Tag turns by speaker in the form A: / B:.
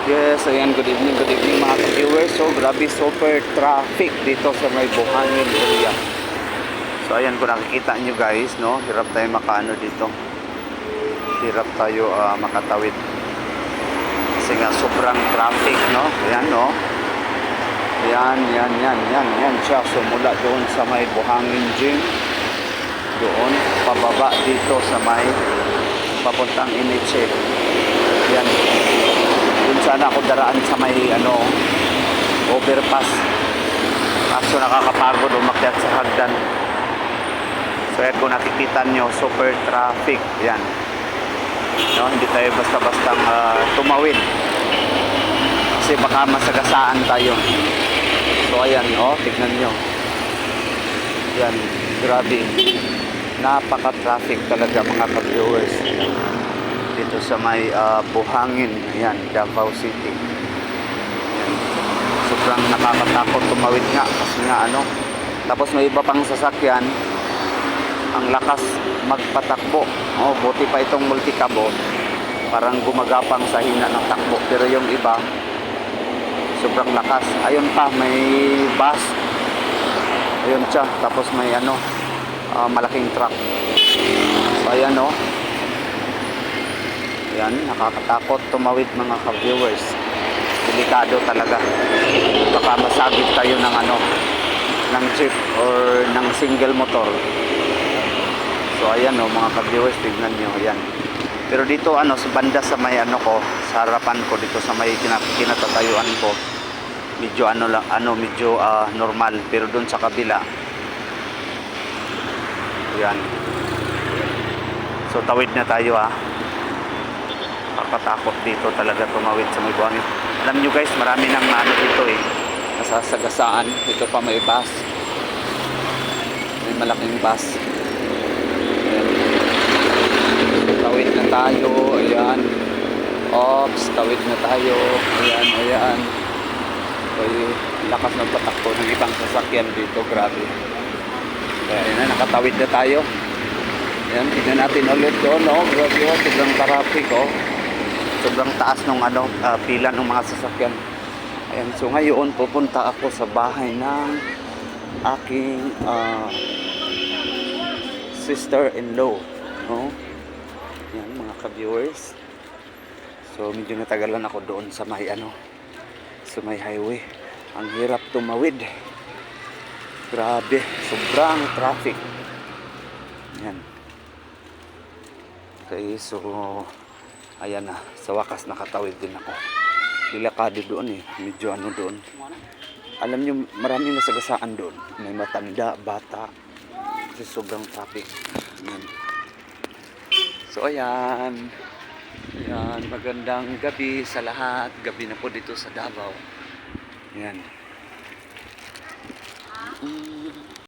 A: Yes, ayan, good evening mga viewers. So, grabe super traffic dito sa may Buhangin area. So, ayan, kung nakikita nyo guys, no, hirap tayo makaano dito. Hirap tayo makatawid. Kasi nga, sobrang traffic, no. Ayan, no. Yan siya. So, mula doon sa may Buhangin Gym. Doon, pababa dito sa may papuntang Iniche. Yan. Doon sana ako daraan sa may overpass. Kaso nakakapagod umakyat sa hagdan. So yan, kung nakikita nyo, super traffic. Yan. No, hindi tayo basta-bastang tumawid. Kasi baka masagasaan tayo. So ayan, tignan nyo. Yan, grabe. Napaka-traffic talaga mga ka-viewers. Dito sa may Buhangin, ayan, Davao City. Ayan. Sobrang nakakatakot tumawid nga kasi nga tapos may iba pang sasakyan ang lakas magpatakbo. Buti pa itong multicabo, parang gumagapang sa hina ng takbo, pero yung iba sobrang lakas. Ayun pa, may bus, ayun siya, tapos may malaking truck. So ayan, yan, nakakatakot tumawid mga ka-viewers. Delikado talaga. Baka masagip tayo ng jeep or ng single motor. So ayan mga ka-viewers, tignan nyo, ayan. Pero dito sa banda sa may sa harapan ko, dito sa may kinatatayuan ko, medyo medyo normal. Pero doon sa kabila, ayan. So tawid na tayo Nakakatakot dito talaga tumawid sa may Buhangin. Alam nyo guys, marami nang dito nasasagasaan. Ito pa may bus. May malaking bus. Ayan. Tawid na tayo. Ayan. Ops, tawid na tayo. Ayan. Okay. Lakas ng patakbo ng ibang sasakyan dito. Grabe. Ayan na, nakatawid na tayo. Ayan, tignan natin ulit doon. Grabe, sobrang traffic. Sobrang taas ng pila ng mga sasakyan. Ayan, so ngayon pupunta ako sa bahay ng aking sister-in-law. Ayan mga ka-viewers. So medyo natagalan ako doon sa may sa may highway. Ang hirap tumawid. Grabe, sobrang traffic. Ayan. Okay, so ayan na, sa wakas nakatawid din ako. Dilakado doon medyo doon. Alam nyo, maraming nasagasaan doon. May matanda, bata. Kasi sobrang traffic. Ayan. So ayan. Ayan, magandang gabi sa lahat. Gabi na po dito sa Davao. Ayan.